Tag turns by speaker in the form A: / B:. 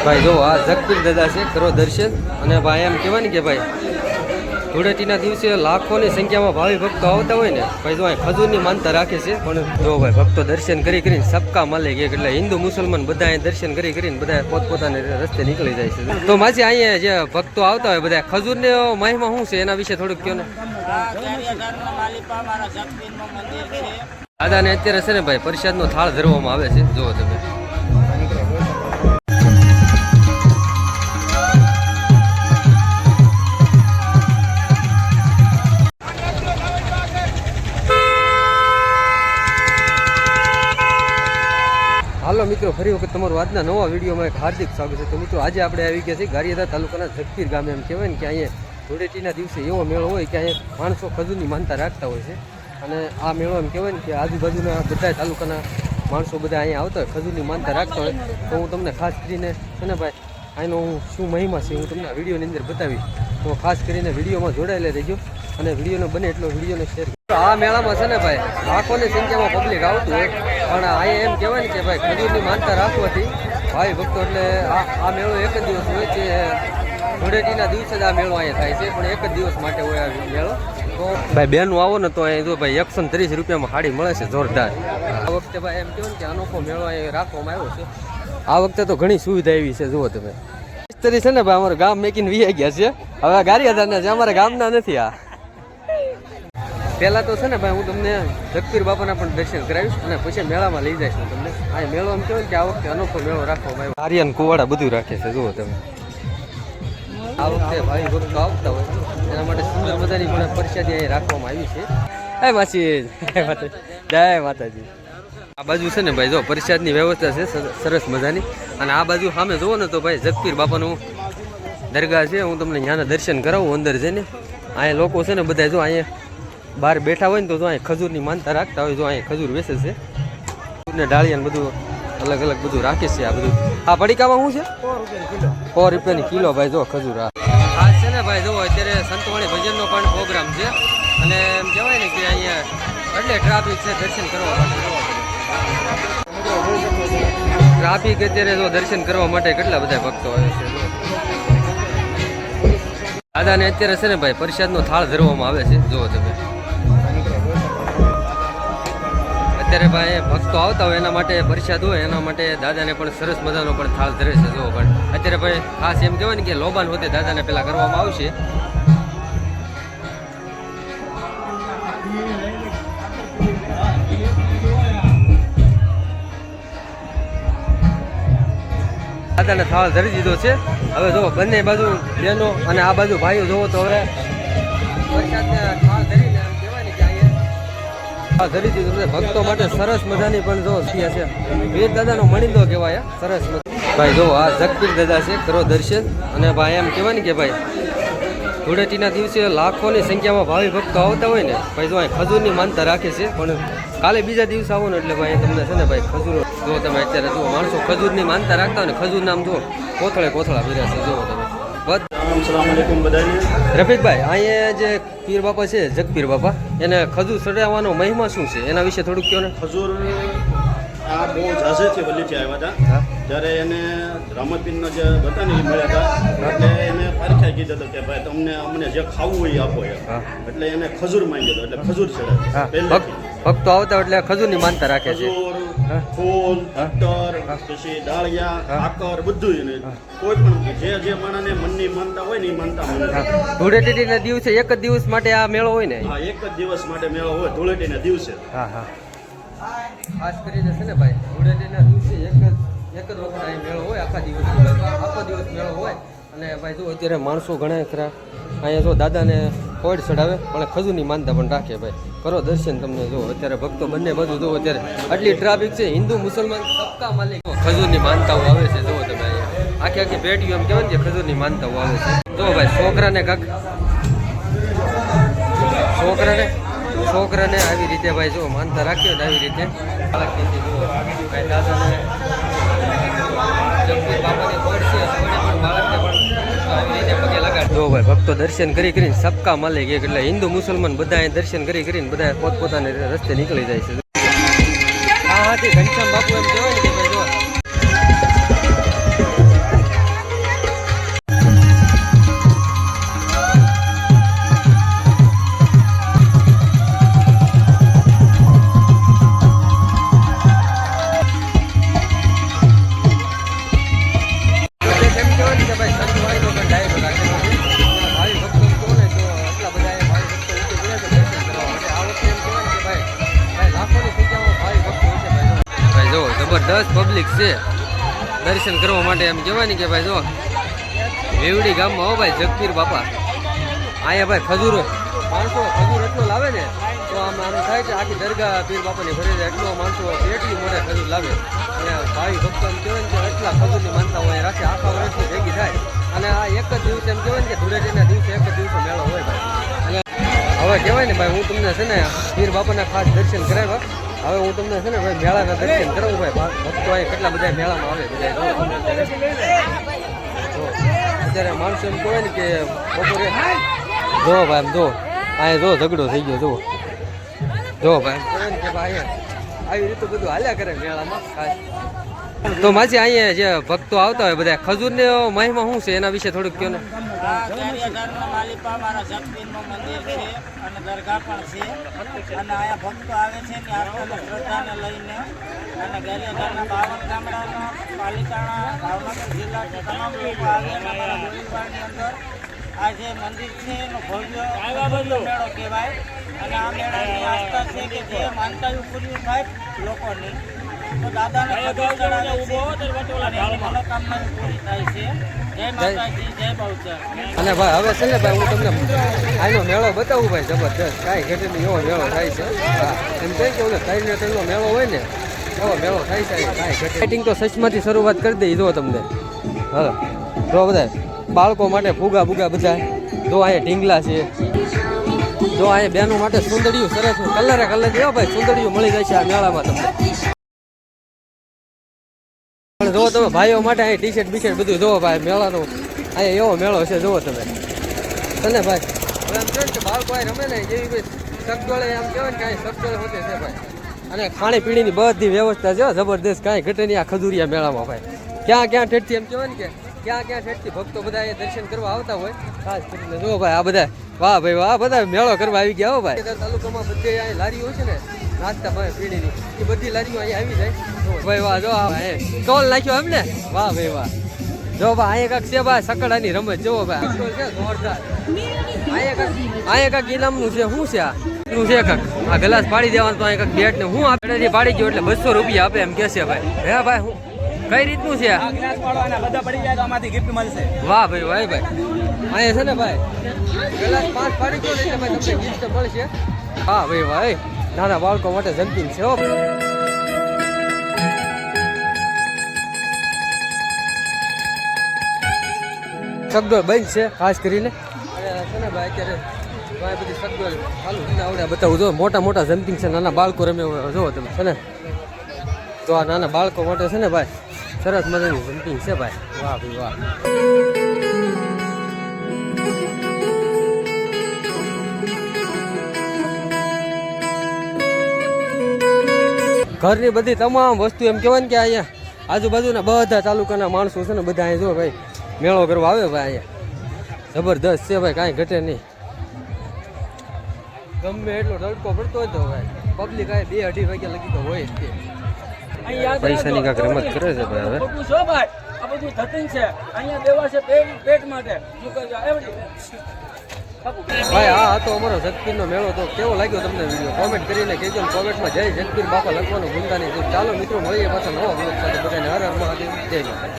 A: ભાઈ જો આ જગપીર દાદા છે, કરો દર્શન. અને ભાઈ એમ કહેવાય ને કે ભાઈ ધૂળેટીના દિવસે લાખોની સંખ્યામાં ભાવિ ભક્તો આવતા હોય ને ભાઈ જો અહીં ખજૂરની માનતા રાખે છે. પણ જો ભાઈ ભક્તો દર્શન કરી કરીને સબકા મલે ગયા, એટલે હિન્દુ મુસલમાન બધા અહીં દર્શન કરીને બધા પોતપોતાને રસ્તે નીકળી જાય છે. તો માછી અહીંયા જે ભક્તો આવતા હોય બધા ખજૂરની મહિમા શું છે એના વિશે થોડુંક કહો ને. દાદાને અત્યારે છે ને ભાઈ પ્રસાદનો થાળ ધરવામાં આવે છે, જુઓ તમે. હાલો મિત્રો, ફરી વખત તમારું આજના નવા વિડીયોમાં એક હાર્દિક સ્વાગત છે. તો મિત્રો આજે આપણે આવી ગયા છીએ ગારિયાધાર તાલુકાના જગપીર ગામે. એમ કહેવાય ને કે અહીંયા ધૂળેટીના દિવસે એવો મેળો હોય કે અહીંયા માણસો ખજૂરની માનતા રાખતા હોય છે. અને આ મેળો એમ કહેવાય ને કે આજુબાજુના બધા તાલુકાના માણસો બધા અહીંયા આવતા હોય, ખજૂરની માનતા રાખતા હોય. તો હું તમને ખાસ કરીને છે ને ભાઈ આનો હું શું મહિમા છે હું તમને આ વિડીયોની અંદર બતાવીશ. તો ખાસ કરીને વિડીયોમાં જોડાયેલા રહેજો અને વિડીયોનો બને એટલો વિડીયોને શેર. આ મેળામાં છે ને ભાઈ લાખોની સંખ્યામાં પબ્લિક આવતું હોય, પણ અહીંયા એમ કહેવાય ને કે ભાઈ ખજૂરની માનતા રાખવાથી ભાઈ ભક્તો એટલે આ મેળો એક જ દિવસ હોય છે. ધૂળેટીના દિવસે જ આ મેળો અહીંયા થાય છે, પણ એક જ દિવસ માટે હોય આ મેળો. તો ભાઈ બેનું આવો ને તો અહીં જો ભાઈ 130 રૂપિયામાં સાડી મળે છે, જોરદાર. આ વખતે ભાઈ એમ કહેવાય ને કે અનોખો મેળો અહીં રાખવામાં આવ્યો છે. આ વખતે તો ઘણી સુવિધા એવી છે, જુઓ તમે. મિસ્ત્રી છે ને ભાઈ અમારું ગામ મેકીને વી ગયા છે, હવે ગારિયાધારના છે, અમારા ગામના નથી. આ પહેલાં તો છે ને ભાઈ હું તમને જગપીર બાપાના પણ દર્શન કરાવીશ અને પછી મેળામાં લઈ જઈશ તમને. આ મેળો એમ કહેવાય કે આ વખતે અનોખો મેળો રાખવામાં આવ્યો. આર્યન કુવાડા બધું રાખે છે, જુઓ તમે. આ વખતે ભાઈ ભક્તો આવતા હોય એના માટે સુંદર મજાની પણ પ્રસાદી અહીં રાખવામાં આવી છે. હે માસી, જય માતાજી. આ બાજુ છે ને ભાઈ જો પ્રસાદની વ્યવસ્થા છે સરસ મજાની. અને આ બાજુ સામે જુઓ ને તો ભાઈ જગપીર બાપાનું દરગાહ છે. હું તમને ત્યાંના દર્શન કરાવું અંદર જઈને. અહીંયા લોકો છે ને બધા જો અહીંયા બહાર બેઠા હોય ને તો અહીં ખજૂરની માનતા રાખતા હોય. જો અહીં ખજૂર વેચે છે ને ડાળિયા બધું અલગ અલગ બધું રાખે છે. આ બધું આ પડીકામાં શું છે? 100 રૂપિયાની કિલો ભાઈ જો ખજૂર. આ છે ને ભાઈ જો અત્યારે સંતવાણી ભજનનો પણ પ્રોગ્રામ છે. અને એમ કહેવાય ને કે અહીંયા એટલે ટ્રાફિક છે દર્શન કરવા માટે. ટ્રાફિક અત્યારે જો દર્શન કરવા માટે કેટલા બધા ભક્તો આવે છે. દાદાને અત્યારે છે ને ભાઈ પ્રસાદનો થાળ ધરવામાં આવે છે, જુઓ તમે. અત્યારે ભાઈ ભક્તો આવતા હોય એના માટે પ્રસાદ હોય એના માટે દાદાને પણ સરસ મજાનો પણ થાળ ધરે છે, જુઓ. પણ અત્યારે ભાઈ ખાસ એમ કહેવાય ને કે લોબાન હોતે દાદાને પહેલાં કરવામાં આવશે. દાદાને થાળ ધરી દીધો છે. હવે જો બંને બાજુ બહેનો અને આ બાજુ ભાઈઓ જોવો તો હવે પ્રસાદને થાળ ધરીને એમ કહેવાય ને કે અહીંયા ધરી દીધું છે. ભક્તો માટે સરસ મજાની પણ જો થયા છે. વીર દાદાનો મણિંદો કહેવાય, સરસ ભાઈ જો આ જગપીર દાદા છે, કરો દર્શન. અને ભાઈ એમ કહેવાય ને કે ભાઈ ધૂળેટીના દિવસે લાખોની સંખ્યામાં ભાવિ ભક્તો આવતા હોય ને ભાઈ જો અહીં ખજૂરની માનતા રાખે છે. પણ કાલે બીજા દિવસે આવો ને એટલે ભાઈ તમને છે ને ભાઈ ખજૂરો જો તમે અત્યારે જુઓ માણસો ખજૂરની માનતા રાખતા હોય ને ખજૂર નામ જુઓ કોથળા ભર્યા છે, જુઓ તમે. રફીકભાઈ અહીંયા જે પીર બાપા છે જગપીર બાપા એને ખજૂર ચડાવવાનો મહિમા શું છે એના વિશે થોડુંક કહો ને.
B: ખજૂર આ બહુ ઝાઝે છે વલીથી આવ્યા હતા ત્યારે એને રામપીરનો જે હતા ને એ મળ્યા હતા એટલે એને પારખ્યા કીધું હતું કે ભાઈ તમને અમને જે ખાવું હોય એ આપો એટલે એને ખજૂર માંગ્યો હતો એટલે ખજૂર ચડાવે.
A: ભક્તો આવતા એટલે ખજૂરની માનતા રાખે છે.
B: ફૂલ અત્તર પછી ડાળિયા આકર બધું કોઈ પણ જે માણસને મનની માનતા હોય ને એ માનતા મને.
A: ધૂળેટીના દિવસે એક જ દિવસ માટે આ મેળો હોય ને?
B: હા, એક જ દિવસ માટે મેળો હોય ધૂળેટીના દિવસે.
A: હા હા, ખાસ કરીને છે ને ભાઈ ધૂળેટીના દિવસે એક જ વખત અહીં મેળો હોય, આખો દિવસ મેળો હોય. અને ભાઈ જો અત્યારે માણસો ઘણા ખરા અહીંયા જો દાદાને કોઈડ ચડાવે પણ ખજૂરની માનતા પણ રાખે. ભાઈ કરો દર્શન તમને જો અત્યારે ભક્તો બંને બધું જો અત્યારે આટલી ટ્રાફિક છે. હિન્દુ મુસલમાન સબકા માલિક ખજૂરની માનતાઓ આવે છે, જુઓ તમે. અહીંયા આખી પેટીઓ એમ કહેવાય ને કે ખજૂરની માનતાઓ આવે છે. જો ભાઈ છોકરાને આવી રીતે ભાઈ જો માનતા રાખ્યો ને આવી રીતે ભાઈ દાદાને જગપીર બાપાની કોડ છે બાળકને પણ આવી રીતે પગે લગાડ. જો ભાઈ ભક્તો દર્શન કરીને સબકા માલિક એક એટલે હિન્દુ મુસલમાન બધા દર્શન કરીને બધા પોતપોતાને રસ્તે નીકળી જાય છે. હા હાથી ઘનશ્યામ બાપુ એમ કહેવાય ને કે ભાઈ જો પબ્લિક છે દર્શન કરવા માટે. એમ કહેવાય ને કે ભાઈ જો વેવડી ગામમાં હો ભાઈ જગપીર બાપા. અહીંયા ભાઈ ખજૂરો માણસો ખજૂર એટલો લાવે ને તો આમ થાય કે આખી દરગાહ પીર બાપાની ભરી જાય એટલો માણસો એટલી મોટા ખજૂર લાવે. અને ભાઈ ભક્તો એમ કહેવાય ને કે એટલા ખજૂરની માનતા હોય રાખે આખા વર્ષની ભેગી થાય. અને આ એક જ દિવસે એમ કહેવાય ને કે ધૂળેટીના દિવસે એક જ દિવસે મેળો હોય ભાઈ. અને હવે કહેવાય ને ભાઈ હું તમને છે ને પીર બાપાના ખાસ દર્શન કરાવ્યા. હવે હું તમને છે ને ભાઈ મેળાના દર્શન કરાવું ભાઈ. ભક્તો અહીંયા કેટલા બધા મેળામાં આવે બધા અત્યારે માણસો એમ કહેવાય ને કે બપોરે જો ભાઈ એમ જો અહીંયા જો ઝઘડો થઈ ગયો જો ભાઈ એમ કહેવાય ને કે ભાઈ અહીંયા આવી રીતે બધું હાલ્યા કરે મેળામાં ખાસ. તો માજી અહીંયા જે ભક્તો આવતા હોય બધા ખજૂરને મહિમા શું છે એના વિશે થોડુંક કહો ને.
C: માલિપા મારા જગપીરનું મંદિર છે અને દરગાહ પણ છે અને અહીંયા ભક્તો આવે છે ને આસ્થાની શ્રદ્ધાને લઈને અને ગારિયાધારના 52 ગામડાના પાલિતાણા ભાવનગર જિલ્લાના તમામ લોકો આવે અને અમારા ગોવિંદવાડની અંદર આ જે મંદિર છે એનો ભવ્ય મેળો કહેવાય. અને આ મેળાની આસ્થા છે કે જે માનતાઓ પૂરી થાય લોકોની તો દાદાને ખબર ચડાવે છે અને એની મનોકામના પૂરી થાય છે. જય માતાજી, જય બહુચર.
A: અને ભાઈ હવે છે ને ભાઈ હું તમને આનો મેળો બતાવું ભાઈ જબરદસ્ત કાંઈ ઘટે નહીં એવો મેળો થાય છે. હા એમ કહે કે ઓલો ત્રણ ત્રણનો મેળો હોય ને એવો મેળો થાય છે કાંઈ ઘટે. લાઇટિંગ તો સચમાંથી શરૂઆત કરી દઈ જો તમને. હા જો બધા બાળકો માટે ફુગા બુગા બધા જો અહીંયા ઢીંગલા છે. જો અહીંયા બહેનો માટે સુંદરીયું સરસ કલરે કલર જેવા ભાઈ સુંદરીયું મળી જાય છે આ મેળામાં તમને. પણ જો તમે ભાઈઓ માટે અહીં ટી શર્ટ બીશર્ટ બધું જોવો ભાઈ મેળાનું અહીંયા એવો મેળો છે જુઓ તમે તને ભાઈ. હવે એમ કહે કે બાળકો અહીં રમે ને જેવી ભાઈ સગડોળે એમ કહેવાય ને કે અહીં સગડોળે હોતે છે ભાઈ. અને ખાણીપીણીની બધી વ્યવસ્થા છે જબરદસ્ત કાંઈ ઘટે નહીં આ ખજૂરિયા મેળામાં ભાઈ. ક્યાં ઠેઠથી એમ કહેવાય ને કે ક્યાં ઠેઠથી ભક્તો બધા અહીંયા દર્શન કરવા આવતા હોય ખાસ કરીને જુઓ ભાઈ આ બધા વાહ ભાઈ વાહ બધા મેળો કરવા આવી ગયા હો ભાઈ. તાલુકામાં બધે અહીં લારીઓ છે ને નાસ્તા ભાઈ પીણીની એ બધી લારીઓ અહીંયા આવી જાય ભાઈ. વાહ જો ટોલ નાખ્યો એમ ને વાહ ભાઈ વાહ. જો ભાઈ અહીંયા કાંક છે ભાઈ સકડાની રમત જોવો ભાઈ ટોલ છે જોરદાર. અહીંયા કાંક ઇનામનું છે શું છે આ નું છે કાંક આ ગ્લાસ પાડી દેવાનું તો અહીંયા કાંક બેટ ને હું આ પાડી ગયો એટલે 200 રૂપિયા આપે એમ કે છે ભાઈ. હે ભાઈ હું કઈ રીતનું છે આ ગ્લાસ પાડવાના બધા પડી જાય તો આમાંથી ગિફ્ટ મળશે. વાહ ભાઈ વાહ ભાઈ અહીંયા છે ને ભાઈ ગ્લાસ 5 પાડી ગયો એટલે ભાઈ તમને ગિફ્ટ મળશે. હા ભાઈ ભાઈ નાના બાળકો માટે જમ્પિંગ છે હો. સગડોળ બંધ છે ખાસ કરીને છે ને ભાઈ અત્યારે બધી સગડોળ ચાલુ છે આવડે બતાવું જો મોટા મોટા જમ્પિંગ છે નાના બાળકો રમે જોવો તમે છે ને. તો આ નાના બાળકો માટે છે ને ભાઈ સરસ મજાની જમ્પિંગ છે ભાઈ. વાહ ભાઈ વાહ. ઘરની બધી તમામ વસ્તુ એમ કહેવાય ને કે અહીંયા આજુબાજુના બધા તાલુકાના માણસો છે ને બધા અહીંયા જો ભાઈ મેળો કરવા આવે ભાઈ. અહીંયા જબરદસ્ત છે ભાઈ કાંઈ ઘટે નહીં. ગમે એટલો તડકો પડતો હોય તો ભાઈ પબ્લિક આ 2-2.5 વાગ્યા લગી તો હોય જ તે. પૈસાની કાંઈક રમત કરે છે ભાઈ. હવે
C: આ બધું ધતિંગ છે અહીંયા દેવા છે પેટ માટે
A: ભાઈ આ હતો અમારો જગપીરનો મેળો. તો કેવો લાગ્યો તમને વિડીયો કોમેન્ટ કરીને કહેજો. કોમેન્ટમાં જય જગપીર બાપા લખવાનું ભૂલતા નહીં. ચાલો મિત્રો મળીએ પાછા નવા બ્લોગ સાથે. બધાને હર હર મહાદેવ જય માતા.